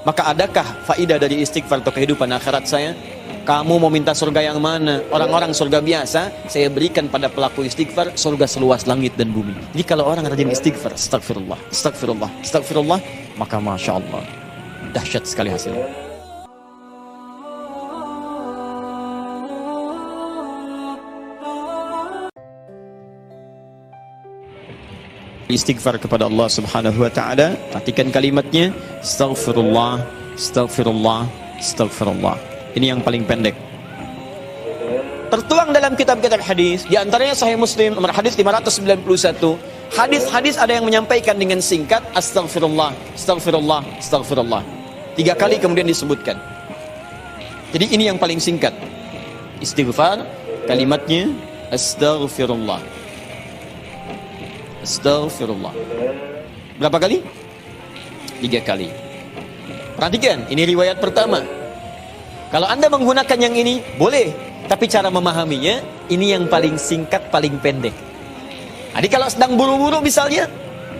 Maka adakah faidah dari istighfar untuk kehidupan akhirat saya? Kamu mau minta surga yang mana? Orang-orang surga biasa, saya berikan pada pelaku istighfar surga seluas langit dan bumi. Jadi kalau orang rajin istighfar, astagfirullah, astagfirullah, astagfirullah, maka masya Allah, dahsyat sekali hasilnya. Istighfar kepada Allah Subhanahu wa taala, perhatikan kalimatnya, astaghfirullah, astaghfirullah, astaghfirullah. Ini yang paling pendek. Tertuang dalam kitab-kitab hadis, di antaranya Sahih Muslim nomor hadis 591. Hadis-hadis ada yang menyampaikan dengan singkat astaghfirullah, astaghfirullah, astaghfirullah. 3 kali kemudian disebutkan. Jadi ini yang paling singkat. Istighfar kalimatnya astaghfirullah. Astaghfirullah. Berapa kali? 3 kali. Perhatikan, ini riwayat pertama. Kalau Anda menggunakan yang ini, boleh. Tapi cara memahaminya, ini yang paling singkat, paling pendek. Jadi kalau sedang buru-buru misalnya,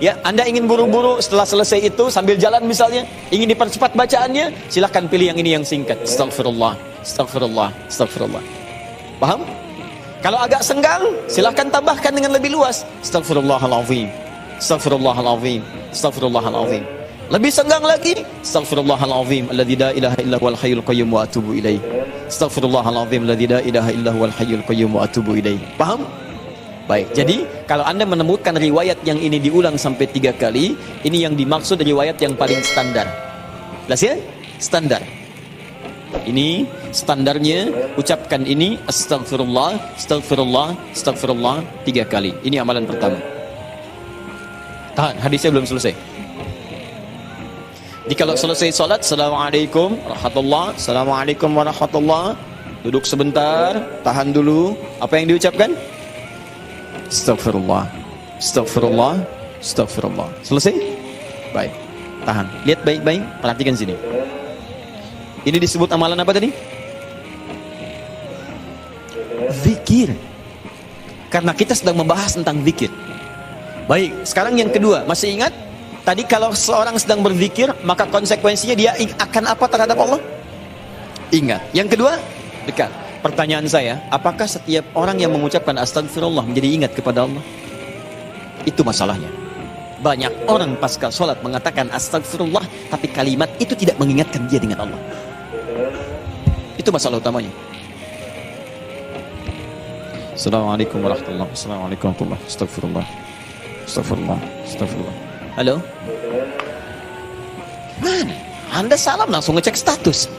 ya Anda ingin buru-buru setelah selesai itu, sambil jalan misalnya, ingin dipercepat bacaannya, silahkan pilih yang ini yang singkat. Astaghfirullah, astaghfirullah, astaghfirullah. Paham? Kalau agak senggang, silahkan tambahkan dengan lebih luas. Astaghfirullahaladzim, astaghfirullahaladzim, astaghfirullahaladzim. Lebih senggang lagi, astaghfirullahaladzim alladzi la ilaha illa huwal hayyul qayyum wa atubu ilaih. Astaghfirullahaladzim alladzi la ilaha illa huwal hayyul qayyum wa atubu ilaih. Paham? Baik, jadi kalau Anda menemukan riwayat yang ini diulang sampai 3 kali, ini yang dimaksud riwayat yang paling standar. Jelas ya? Standar. Ini standarnya, ucapkan ini astaghfirullah, astaghfirullah, astaghfirullah 3 kali. Ini amalan pertama. Tahan, hadisnya belum selesai. Jadi kalau selesai salat, assalamualaikum warahmatullah, assalamualaikum warahmatullah, duduk sebentar, tahan dulu. Apa yang diucapkan? Astaghfirullah, astaghfirullah, astaghfirullah. Selesai? Baik, tahan. Lihat baik-baik, perhatikan sini. Ini disebut amalan apa tadi? Zikir. Karena kita sedang membahas tentang zikir. Baik, sekarang yang kedua, masih ingat? Tadi kalau seorang sedang berzikir, maka konsekuensinya dia akan apa terhadap Allah? Ingat. Yang kedua, dekat. Pertanyaan saya, apakah setiap orang yang mengucapkan astagfirullah menjadi ingat kepada Allah? Itu masalahnya. Banyak orang pasca sholat mengatakan astagfirullah, tapi kalimat itu tidak mengingatkan dia dengan Allah. Itu masalah utamanya. Assalamualaikum warahmatullahi wabarakatuh. Assalamualaikum warahmatullahi wabarakatuh. Astagfirullah, astagfirullah, astagfirullah. Halo? Mana? Anda salam langsung ngecek status.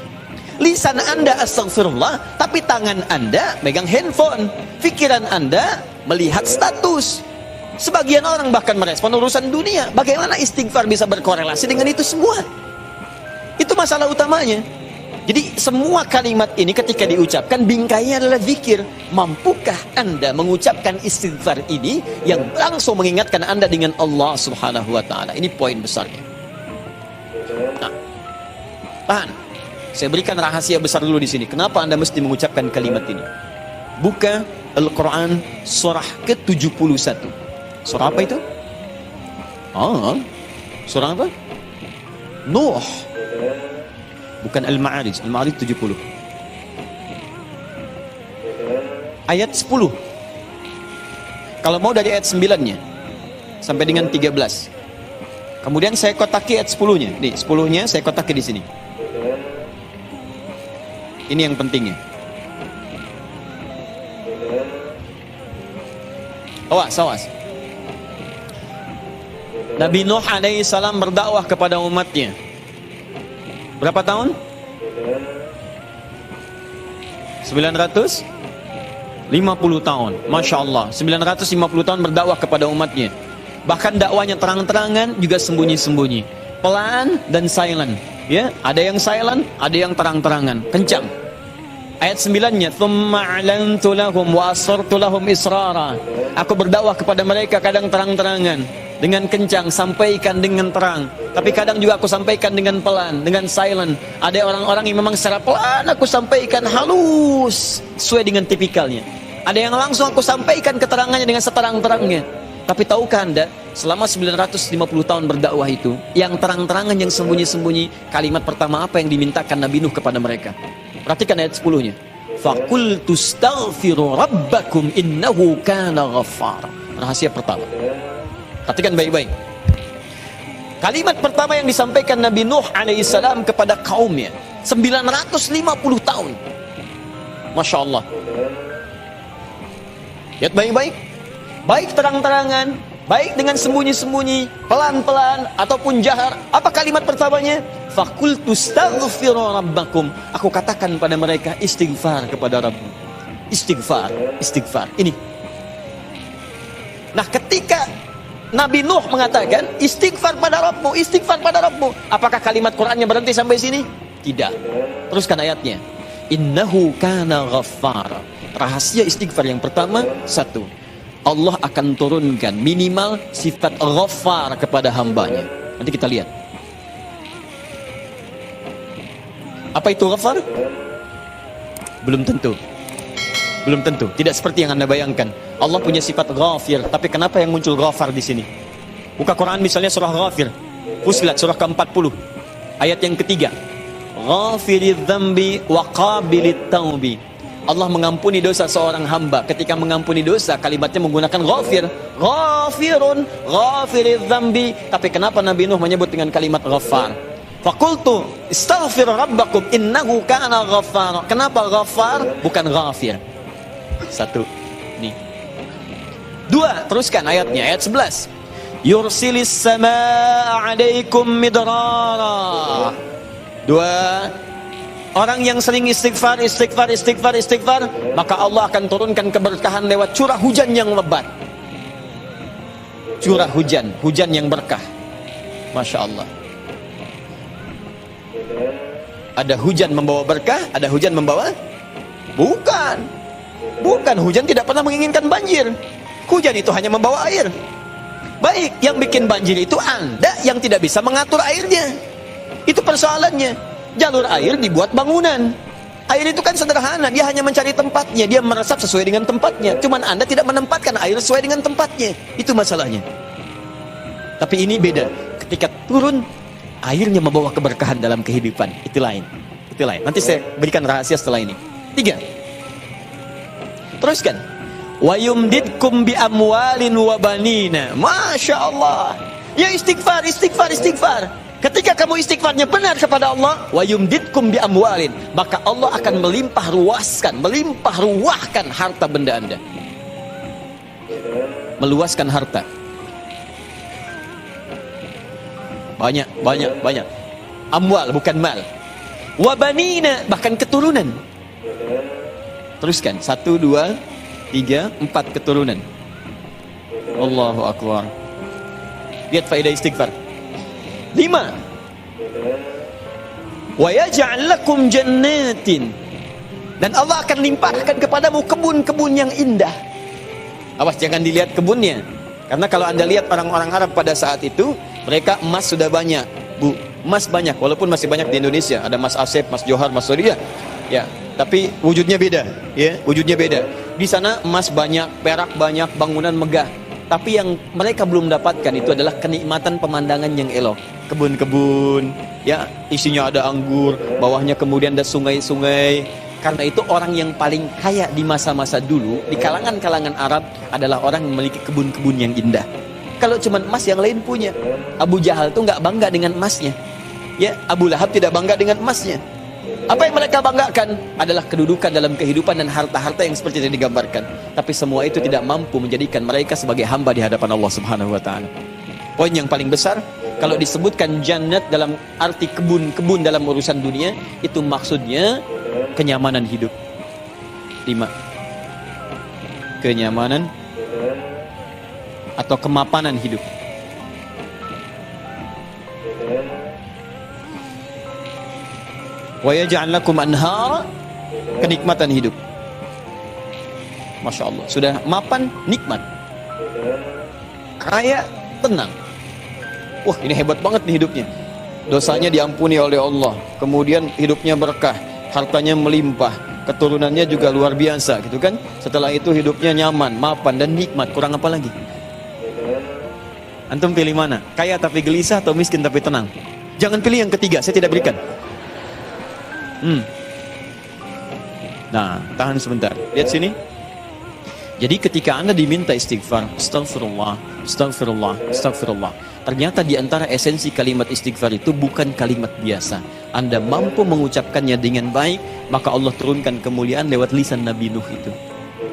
Lisan Anda astagfirullah, tapi tangan Anda megang handphone. Pikiran Anda melihat status. Sebagian orang bahkan merespon urusan dunia. Bagaimana istighfar bisa berkorelasi dengan itu semua? Itu masalah utamanya. Jadi semua kalimat ini ketika diucapkan bingkainya adalah zikir. Mampukah Anda mengucapkan istighfar ini yang langsung mengingatkan Anda dengan Allah Subhanahu wa taala? Ini poin besarnya. Nah, tahan. Saya berikan rahasia besar dulu di sini. Kenapa Anda mesti mengucapkan kalimat ini? Buka Al-Quran surah ke-71. Surah apa itu? Surah apa? Nuh. Bukan Al-Ma'arij. Al-Ma'arij 70. Ayat 10. Kalau mau dari ayat 9-nya sampai dengan 13. Kemudian saya kotaki ayat 10-nya. Nih, 10-nya saya kotaki di sini. Ini yang pentingnya. Awas. Nabi Nuh alaihi salam berdakwah kepada umatnya. Berapa tahun? 950 tahun. Masya Allah, 950 tahun berdakwah kepada umatnya. Bahkan dakwanya terang-terangan juga sembunyi-sembunyi, pelan dan silent. Ya, ada yang silent, ada yang terang-terangan, kencang. Ayat 9-nya, "Tsumma 'alantu lahum wa asrartu lahum israra." Aku berdakwah kepada mereka kadang terang-terangan, dengan kencang, sampaikan dengan terang. Tapi kadang juga aku sampaikan dengan pelan, dengan silent. Ada orang-orang yang memang secara pelan aku sampaikan halus, sesuai dengan tipikalnya. Ada yang langsung aku sampaikan keterangannya dengan seterang-terangnya. Tapi tahukah Anda, selama 950 tahun berdakwah itu, yang terang-terangan, yang sembunyi-sembunyi, kalimat pertama apa yang dimintakan Nabi Nuh kepada mereka? Perhatikan ayat 10-nya. Faqultu astaghfiru rabbakum innahu kana ghaffara. Rahasia pertama. Perhatikan baik-baik. Kalimat pertama yang disampaikan Nabi Nuh alaihissalam kepada kaumnya, 950 tahun. Masya Allah. Lihat baik-baik. Baik terang-terangan, baik dengan sembunyi-sembunyi, pelan-pelan ataupun jahar. Apa kalimat pertamanya? Faqultu astaghfiru rabbakum. Aku katakan pada mereka, istighfar kepada Rabb. Istighfar, istighfar. Ini. Nah, ketika Nabi Nuh mengatakan istighfar pada Rabbmu, istighfar pada Rabbmu, apakah kalimat Qur'annya berhenti sampai sini? Tidak. Teruskan ayatnya. Innahu kana ghaffara. Rahasia istighfar yang pertama, satu, Allah akan turunkan minimal sifat ghaffar kepada hambanya. Nanti kita lihat. Apa itu ghaffar? Belum tentu. Belum tentu. Tidak seperti yang Anda bayangkan. Allah punya sifat ghafir. Tapi kenapa yang muncul ghafar di sini? Buka Quran misalnya surah Ghafir. Fussilat surah ke-40. Ayat yang ketiga. Ghafiriz dzambi wa qabilit taubi. Allah mengampuni dosa seorang hamba. Ketika mengampuni dosa, kalimatnya menggunakan ghafir. Ghafirun, ghafiriz dzambi. Tapi kenapa Nabi Nuh menyebut dengan kalimat ghafar? Faqultu istaghfir rabbakum innahu kana ghaffara. Kenapa ghafar bukan ghafir? Satu. Nih. Dua, teruskan ayatnya, ayat 11. Yursilis samaa 'alaikum midrara. Dua. Orang yang sering istighfar, istighfar, istighfar, istighfar, maka Allah akan turunkan keberkahan lewat curah hujan yang lebat. Curah hujan, hujan yang berkah. Masya Allah. Ada hujan membawa berkah, ada hujan membawa? Bukan. Bukan, hujan tidak pernah menginginkan banjir. Hujan itu hanya membawa air. Baik, yang bikin banjir itu Anda yang tidak bisa mengatur airnya. Itu persoalannya. Jalur air dibuat bangunan. Air itu kan sederhana, dia hanya mencari tempatnya, dia meresap sesuai dengan tempatnya. Cuman Anda tidak menempatkan air sesuai dengan tempatnya. Itu masalahnya. Tapi ini beda. Ketika turun, airnya membawa keberkahan dalam kehidupan. Itu lain. Itu lain. Nanti saya berikan rahasia setelah ini. 3. Teruskan. Wa yumdidkum bi amwalin wa banina. Masya Allah. Ya istighfar, istighfar, istighfar. Ketika kamu istighfarnya benar kepada Allah, wa yumdidkum bi amwalin, maka Allah akan melimpah ruahkan harta benda Anda. Meluaskan harta. Banyak. Amwal bukan mal. Wa banina, bahkan keturunan. Teruskan. 1, 2, 3, 4 keturunan. Allahu Akbar. Lihat faedah istighfar. 5. Wa yaj'al lakum jannatin. Dan Allah akan limpahkan kepadamu kebun-kebun yang indah. Awas jangan dilihat kebunnya. Karena kalau Anda lihat orang-orang Arab pada saat itu, mereka emas sudah banyak, Bu. Emas banyak, walaupun masih banyak di Indonesia. Ada Mas Asep, Mas Johar, Mas Sodia. Ya, tapi wujudnya beda, ya, wujudnya beda. Di sana emas banyak, perak banyak, bangunan megah. Tapi yang mereka belum dapatkan itu adalah kenikmatan pemandangan yang elok. Kebun-kebun, ya, isinya ada anggur, bawahnya kemudian ada sungai-sungai. Karena itu orang yang paling kaya di masa-masa dulu, di kalangan-kalangan Arab, adalah orang yang memiliki kebun-kebun yang indah. Kalau cuma emas, yang lain punya. Abu Jahal tuh nggak bangga dengan emasnya. Ya, Abu Lahab tidak bangga dengan emasnya. Apa yang mereka banggakan adalah kedudukan dalam kehidupan dan harta-harta yang seperti yang digambarkan. Tapi semua itu tidak mampu menjadikan mereka sebagai hamba di hadapan Allah Subhanahu wa taala. Poin yang paling besar, kalau disebutkan jannat dalam arti kebun-kebun dalam urusan dunia, itu maksudnya kenyamanan hidup. 5. Kenyamanan atau kemapanan hidup. Wa yaj'al lakum anhara, kenikmatan hidup. Masya Allah, sudah mapan, nikmat, kaya, tenang. Wah, ini hebat banget nih hidupnya. Dosanya diampuni oleh Allah, kemudian hidupnya berkah, hartanya melimpah, keturunannya juga luar biasa gitu kan. Setelah itu hidupnya nyaman, mapan dan nikmat. Kurang apa lagi? Antum pilih mana? Kaya tapi gelisah atau miskin tapi tenang? Jangan pilih yang ketiga, saya tidak berikan. Nah, tahan sebentar. Lihat sini. Jadi ketika Anda diminta istighfar, astagfirullah, astagfirullah, astagfirullah. Ternyata di antara esensi kalimat istighfar itu bukan kalimat biasa. Anda mampu mengucapkannya dengan baik, maka Allah turunkan kemuliaan lewat lisan Nabi Nuh itu.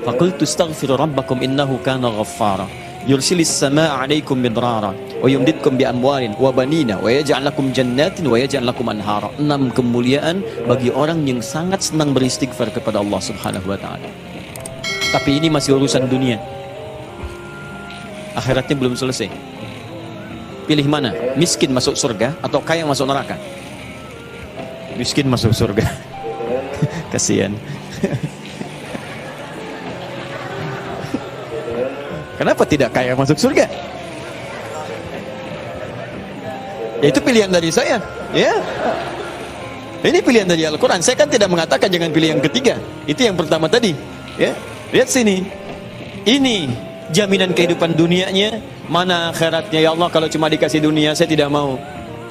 Faqultu astaghfiru rabbakum innahu kana ghaffara. Yursilis samaa'a 'alaikum midrara wa yumditkum bi amwalin wa banina wa yaj'al lakum jannatin wa yaj'al lakum anhara. 6 kemuliaan bagi orang yang sangat senang beristighfar kepada Allah Subhanahu wa taala. Tapi ini masih urusan dunia. Akhiratnya belum selesai. Pilih mana? Miskin masuk surga atau kaya masuk neraka? Miskin masuk surga. Kasihan. Kenapa tidak kaya masuk surga? Ya itu pilihan dari saya, ya. Ini pilihan dari Al-Quran. Saya kan tidak mengatakan jangan pilih yang ketiga. Itu yang pertama tadi, ya. Lihat sini. Ini jaminan kehidupan dunianya, mana akhiratnya. Ya Allah, kalau cuma dikasih dunia saya tidak mau.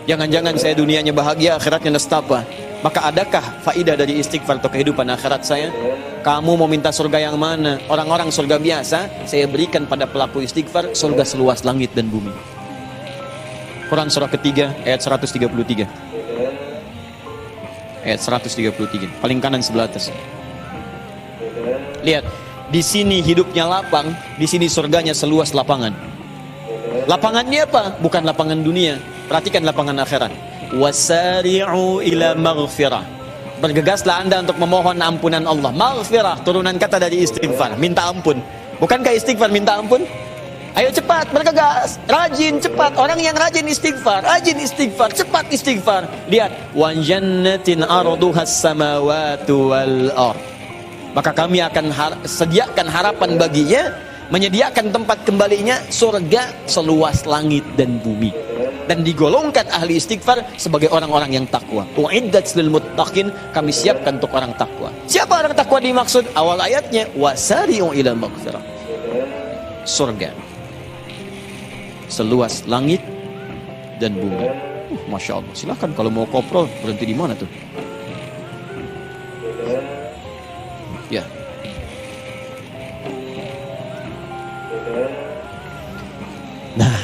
Jangan-jangan saya dunianya bahagia, akhiratnya nestapa. Maka adakah faidah dari istighfar atau kehidupan akhirat saya? Kamu mau minta surga yang mana? Orang-orang surga biasa, saya berikan pada pelaku istighfar surga seluas langit dan bumi. Quran surah ketiga ayat 133. Ayat 133, paling kanan sebelah atas. Lihat, di sini hidupnya lapang, di sini surganya seluas lapangan. Lapangannya apa? Bukan lapangan dunia. Perhatikan lapangan akhirat. Wasari'u ila maghfirah. Bergegaslah Anda untuk memohon ampunan Allah. Maghfirah, turunan kata dari istighfar, minta ampun. Bukankah istighfar minta ampun? Ayo cepat, bergegas, rajin, cepat. Orang yang rajin istighfar, cepat istighfar. Lihat, wa jannatin arduhas samawati wal ardh. Maka kami akan sediakan harapan baginya, menyediakan tempat kembalinya surga seluas langit dan bumi. Dan digolongkan ahli istighfar sebagai orang-orang yang takwa. Uiddat lil muttaqin, kami siapkan untuk orang takwa. Siapa orang takwa dimaksud? Awal ayatnya wasari'u ila maghfirah. Surga seluas langit dan bumi. Masya Allah. Silakan kalau mau kopro, berhenti di mana tuh? Ya. Nah,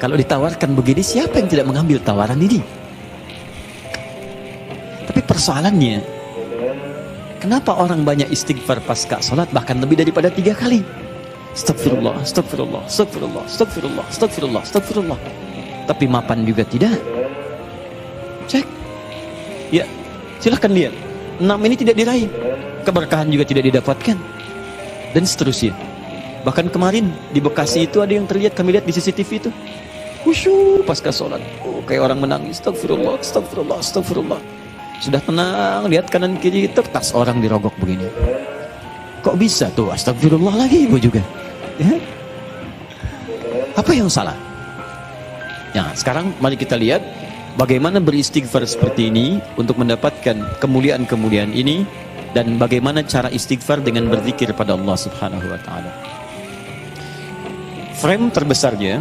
kalau ditawarkan begini, siapa yang tidak mengambil tawaran ini? Tapi persoalannya, kenapa orang banyak istighfar pasca sholat bahkan lebih daripada 3 kali? Astagfirullah, astagfirullah, astagfirullah, astagfirullah, astagfirullah, astagfirullah. Tapi mapan juga tidak. Cek. Ya, silahkan lihat. 6 ini tidak diraih. Keberkahan juga tidak didapatkan. Dan seterusnya. Bahkan kemarin di Bekasi itu ada yang terlihat, kami lihat di CCTV itu. Khusyuk pasca sholat. Oh, kayak orang menangis. Astagfirullah, astagfirullah, astagfirullah. Sudah tenang, lihat kanan kiri, tas orang dirogok begini. Kok bisa tuh? Astagfirullah lagi ibu juga. Ya? Apa yang salah? Ya, sekarang mari kita lihat bagaimana beristighfar seperti ini untuk mendapatkan kemuliaan-kemuliaan ini, dan bagaimana cara istighfar dengan berzikir pada Allah Subhanahu wa taala. Frame terbesarnya,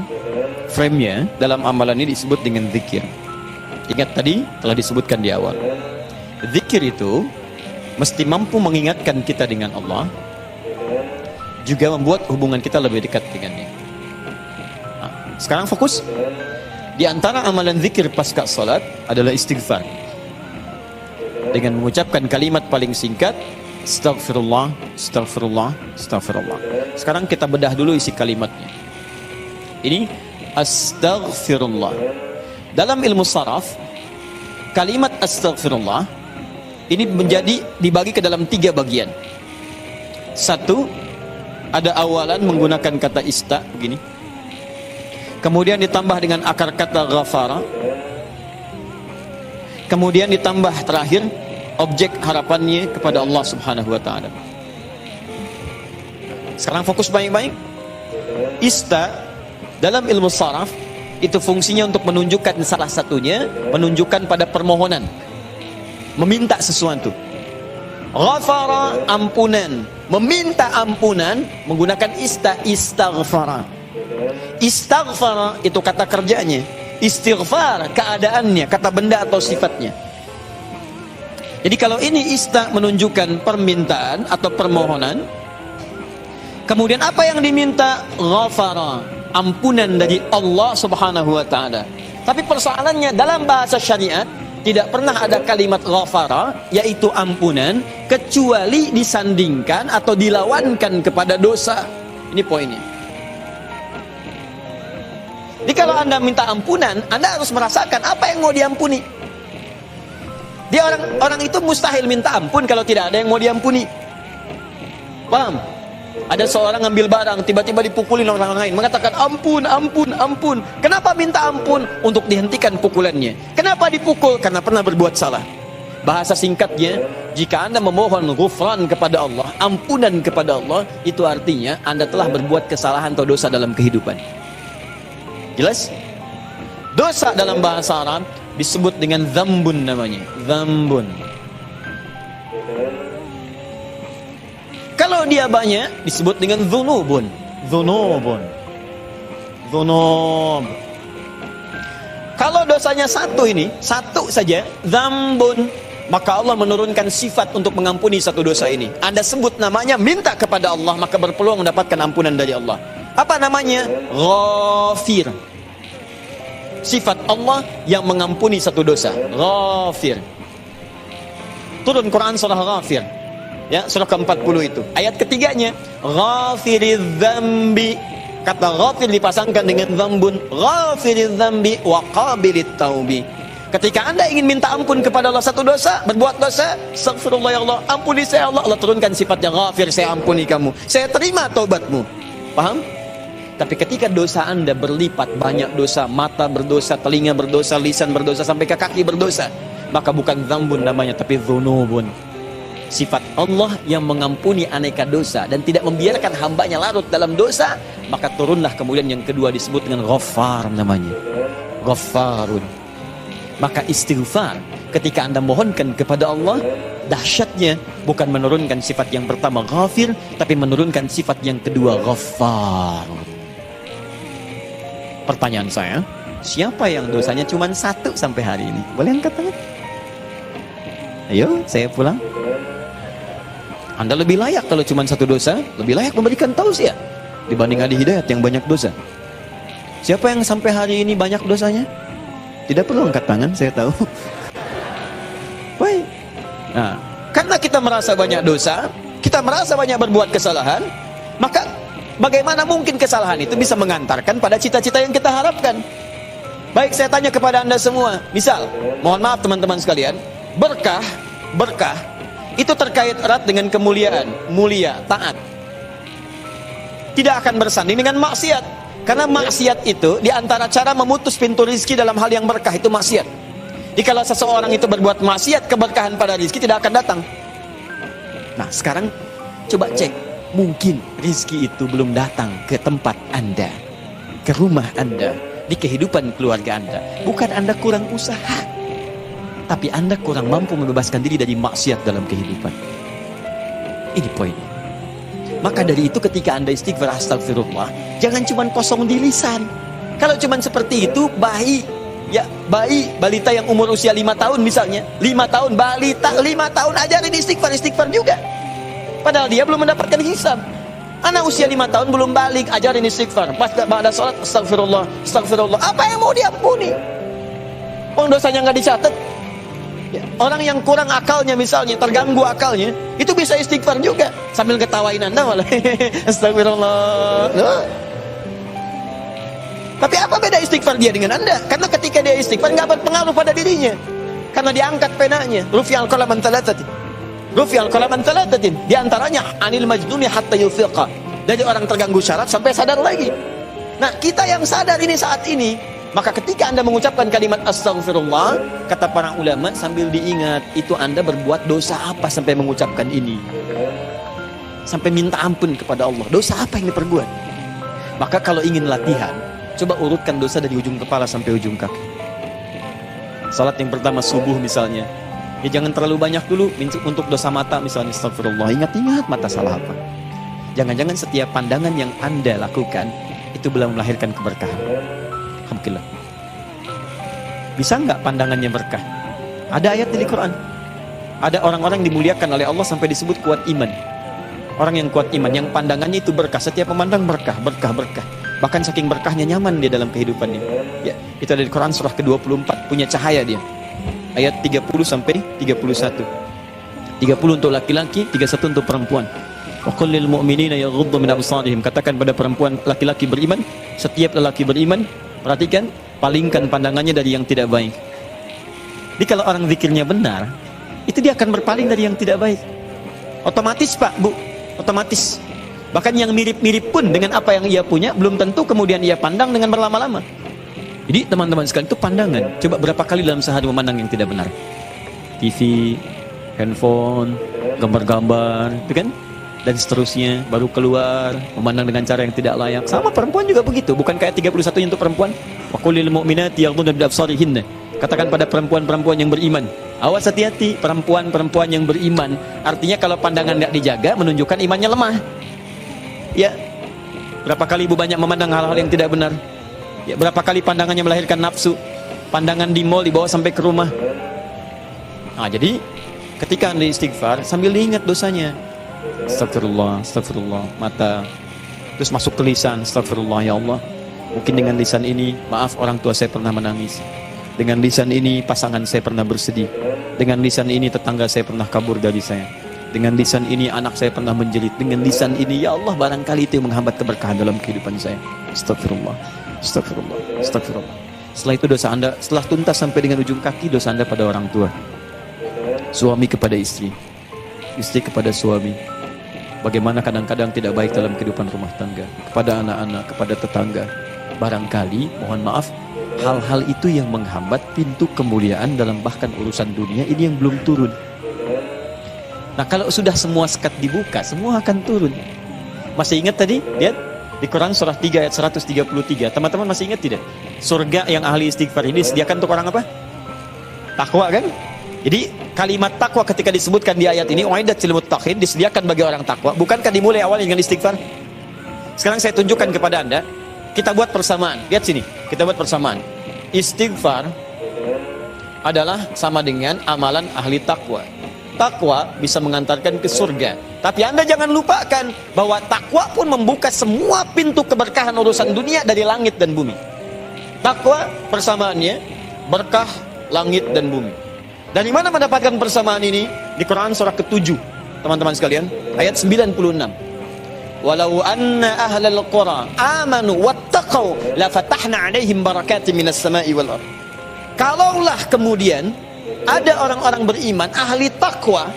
frame-nya dalam amalan ini disebut dengan zikir. Ingat tadi telah disebutkan di awal. Zikir itu mesti mampu mengingatkan kita dengan Allah, juga membuat hubungan kita lebih dekat dengannya. Nah, sekarang fokus. Di antara amalan zikir pasca salat adalah istighfar. Dengan mengucapkan kalimat paling singkat, astagfirullah, astagfirullah, astagfirullah. Sekarang kita bedah dulu isi kalimatnya. Ini astagfirullah. Dalam ilmu saraf, kalimat astagfirullah ini dibagi ke dalam 3 bagian. Satu, ada awalan menggunakan kata ista begini. Kemudian ditambah dengan akar kata ghafara. Kemudian ditambah terakhir objek harapannya kepada Allah Subhanahu wa taala. Sekarang fokus baik-baik. Ista dalam ilmu saraf itu fungsinya untuk menunjukkan salah satunya, menunjukkan pada permohonan, meminta sesuatu. Ghafara, ampunan, meminta ampunan menggunakan istaghfara. Istighfar itu kata kerjanya, istighfar keadaannya, kata benda atau sifatnya. Jadi kalau ini menunjukkan permintaan atau permohonan, kemudian apa yang diminta? Ghafara, ampunan dari Allah Subhanahu wa taala. Tapi persoalannya dalam bahasa syariat tidak pernah ada kalimat ghafara, yaitu ampunan, kecuali disandingkan atau dilawankan kepada dosa. Ini poinnya. Jadi kalau Anda minta ampunan, Anda harus merasakan apa yang mau diampuni. Dia orang itu mustahil minta ampun kalau tidak ada yang mau diampuni. Paham? Ada seorang ngambil barang, tiba-tiba dipukulin orang lain, mengatakan ampun, ampun, ampun. Kenapa minta ampun? Untuk dihentikan pukulannya. Kenapa dipukul? Karena pernah berbuat salah. Bahasa singkatnya, jika Anda memohon ghufran kepada Allah, ampunan kepada Allah, itu artinya Anda telah berbuat kesalahan atau dosa dalam kehidupan. Jelas? Dosa dalam bahasa Arab disebut dengan dzambun namanya. Dzambun. Kalau dia banyak disebut dengan dzunubun. Dzunubun. Dzunub. Kalau dosanya satu saja, dzambun, maka Allah menurunkan sifat untuk mengampuni satu dosa ini. Anda sebut namanya, minta kepada Allah, maka berpeluang mendapatkan ampunan dari Allah. Apa namanya? Ghafir. Sifat Allah yang mengampuni satu dosa. Ghafir. Turun Quran surah Ghafir, ya, surah ke-40 itu. Ayat ketiganya, Ghafiriz dzambi. Kata ghafir dipasangkan dengan dzambun. Ghafiriz dzambi wa qabilit taubi. Ketika Anda ingin minta ampun kepada Allah satu dosa, berbuat dosa, astaghfirullah ya Allah, ampuni saya Allah. Allah turunkan sifatnya ghafir, saya ampuni kamu, saya terima taubatmu. Paham? Tapi ketika dosa Anda berlipat, banyak dosa, mata berdosa, telinga berdosa, lisan berdosa, sampai ke kaki berdosa, maka bukan dzambun namanya, tapi dzunubun. Sifat Allah yang mengampuni aneka dosa dan tidak membiarkan hambanya larut dalam dosa, maka turunlah kemudian yang kedua disebut dengan Ghaffar namanya. Ghaffarun. Maka istighfar ketika Anda mohonkan kepada Allah, dahsyatnya bukan menurunkan sifat yang pertama Ghafir, tapi menurunkan sifat yang kedua Ghaffar. Pertanyaan saya, siapa yang dosanya cuma satu sampai hari ini? Boleh angkat tangan? Ayo, saya pulang. Anda lebih layak kalau cuma satu dosa, lebih layak memberikan tausiah dibanding Adi Hidayat yang banyak dosa. Siapa yang sampai hari ini banyak dosanya? Tidak perlu angkat tangan, saya tahu. Baik. Nah, karena kita merasa banyak dosa, kita merasa banyak berbuat kesalahan, maka bagaimana mungkin kesalahan itu bisa mengantarkan pada cita-cita yang kita harapkan? Baik, saya tanya kepada Anda semua. Misal, mohon maaf teman-teman sekalian, berkah itu terkait erat dengan kemuliaan, mulia, taat. Tidak akan bersanding dengan maksiat. Karena maksiat itu diantara cara memutus pintu rizki dalam hal yang berkah itu maksiat. Jadi kalau seseorang itu berbuat maksiat, keberkahan pada rizki tidak akan datang. Nah sekarang coba cek, mungkin rizki itu belum datang ke tempat Anda, ke rumah Anda, di kehidupan keluarga Anda. Bukan Anda kurang usaha, tapi Anda kurang mampu membebaskan diri dari maksiat dalam kehidupan. Ini poinnya. Maka dari itu ketika Anda istighfar astagfirullah, jangan cuma kosong di lisan. Kalau cuma seperti itu, balita yang umur usia 5 tahun misalnya, 5 tahun, balita 5 tahun ajarin istighfar juga. Padahal dia belum mendapatkan hisab. Anak usia 5 tahun belum balik, ajarin istighfar. Pas ada sholat, astagfirullah. Apa yang mau diampuni? Dosanya nggak dicatat. Ya, orang yang kurang akalnya misalnya, terganggu akalnya, itu bisa istighfar juga sambil ketawain Anda malah. Astagfirullah. Tapi apa beda istighfar dia dengan Anda? Karena ketika dia istighfar nggak berpengaruh pada dirinya, karena diangkat penanya. Rufi'al qalam an thalathatin. Di antaranya anil majnuni hatta yufiqa, dari orang terganggu syarat sampai sadar lagi. Nah kita yang sadar ini saat ini, maka ketika Anda mengucapkan kalimat astagfirullah, kata para ulama, sambil diingat, itu Anda berbuat dosa apa sampai mengucapkan ini? Sampai minta ampun kepada Allah. Dosa apa yang diperbuat? Maka kalau ingin latihan, coba urutkan dosa dari ujung kepala sampai ujung kaki. Salat yang pertama subuh misalnya, ya jangan terlalu banyak dulu. Untuk dosa mata misalnya, astagfirullah, ingat-ingat mata salah apa. Jangan-jangan setiap pandangan yang Anda lakukan, itu belum melahirkan keberkahan. Alhamdulillah. Bisa nggak pandangannya berkah? Ada ayat di Quran. Ada orang-orang yang dimuliakan oleh Allah sampai disebut kuat iman. Orang yang kuat iman, yang pandangannya itu berkah. Setiap memandang berkah, berkah, berkah. Bahkan saking berkahnya nyaman dia dalam kehidupannya. Ya, itu ada di Quran surah ke-24, punya cahaya dia. Ayat 30 sampai 31. 30 untuk laki-laki, 31 untuk perempuan. Wa qul lil mu'minina yaghuddu min absarihim. Katakan pada perempuan laki-laki beriman, setiap lelaki beriman, perhatikan, palingkan pandangannya dari yang tidak baik. Jadi kalau orang zikirnya benar, itu dia akan berpaling dari yang tidak baik. Otomatis Pak, Bu, otomatis. Bahkan yang mirip-mirip pun dengan apa yang ia punya, belum tentu kemudian ia pandang dengan berlama-lama. Jadi teman-teman sekalian, itu pandangan. Coba berapa kali dalam sehari memandang yang tidak benar? TV, handphone, gambar-gambar, itu kan? Dan seterusnya, baru keluar, memandang dengan cara yang tidak layak. Sama perempuan juga begitu, bukan kayak 31 untuk perempuan. Wa qul lil mu'minati yaghdudna min absarihinna. Katakan pada perempuan-perempuan yang beriman, awas hati-hati, perempuan-perempuan yang beriman. Artinya kalau pandangan tidak dijaga, menunjukkan imannya lemah. Ya, berapa kali ibu banyak memandang hal-hal yang tidak benar. Ya, berapa kali pandangannya melahirkan nafsu. Pandangan di mall dibawa sampai ke rumah. Nah, jadi ketika Anda istighfar, sambil diingat dosanya. Astagfirullah, astagfirullah, mata. Terus masuk ke lisan, astagfirullah ya Allah. Mungkin dengan lisan ini, maaf orang tua saya pernah menangis. Dengan lisan ini pasangan saya pernah bersedih. Dengan lisan ini tetangga saya pernah kabur dari saya. Dengan lisan ini anak saya pernah menjerit. Dengan lisan ini ya Allah barangkali itu yang menghambat keberkahan dalam kehidupan saya. Astagfirullah, astagfirullah, astagfirullah. Setelah itu dosa Anda, setelah tuntas sampai dengan ujung kaki, dosa Anda pada orang tua, suami kepada istri, istri kepada suami. Bagaimana kadang-kadang tidak baik dalam kehidupan rumah tangga, kepada anak-anak, kepada tetangga. Barangkali, mohon maaf, hal-hal itu yang menghambat pintu kemuliaan dalam bahkan urusan dunia ini yang belum turun. Nah, kalau sudah semua sekat dibuka, semua akan turun. Masih ingat tadi? Lihat di Quran surah 3 ayat 133. Teman-teman masih ingat tidak? Surga yang ahli istighfar ini disediakan untuk orang apa? Takwa kan? Jadi kalimat takwa ketika disebutkan di ayat ini, uiddat lil muttaqin, disediakan bagi orang takwa. Bukankah dimulai awalnya dengan istighfar? Sekarang saya tunjukkan kepada Anda. Kita buat persamaan. Lihat sini, kita buat persamaan. Istighfar adalah sama dengan amalan ahli takwa. Takwa bisa mengantarkan ke surga. Tapi Anda jangan lupakan bahwa takwa pun membuka semua pintu keberkahan urusan dunia dari langit dan bumi. Takwa persamaannya berkah langit dan bumi. Dari mana mendapatkan persamaan ini? Di Quran surah ke-7, teman-teman sekalian, ayat 96. Walau anna ahlal qura amanu wattaqau la fatahna 'alaihim barakatin minas sama'i wal ardh. Kalaulah kemudian ada orang-orang beriman, ahli takwa,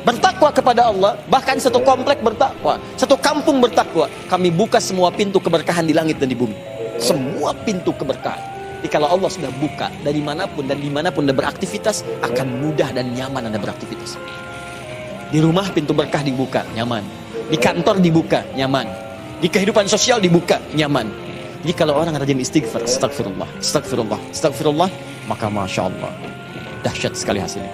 bertakwa kepada Allah, bahkan satu komplek bertakwa, satu kampung bertakwa, kami buka semua pintu keberkahan di langit dan di bumi. Semua pintu keberkahan. Jadi kalau Allah sudah buka dari manapun dan dimanapun Anda beraktivitas, akan mudah dan nyaman Anda beraktivitas. Di rumah pintu berkah dibuka, nyaman. Di kantor dibuka, nyaman. Di kehidupan sosial dibuka, nyaman. Jadi kalau orang rajin istighfar, astagfirullah, astagfirullah, astagfirullah, maka Masya Allah, dahsyat sekali hasilnya.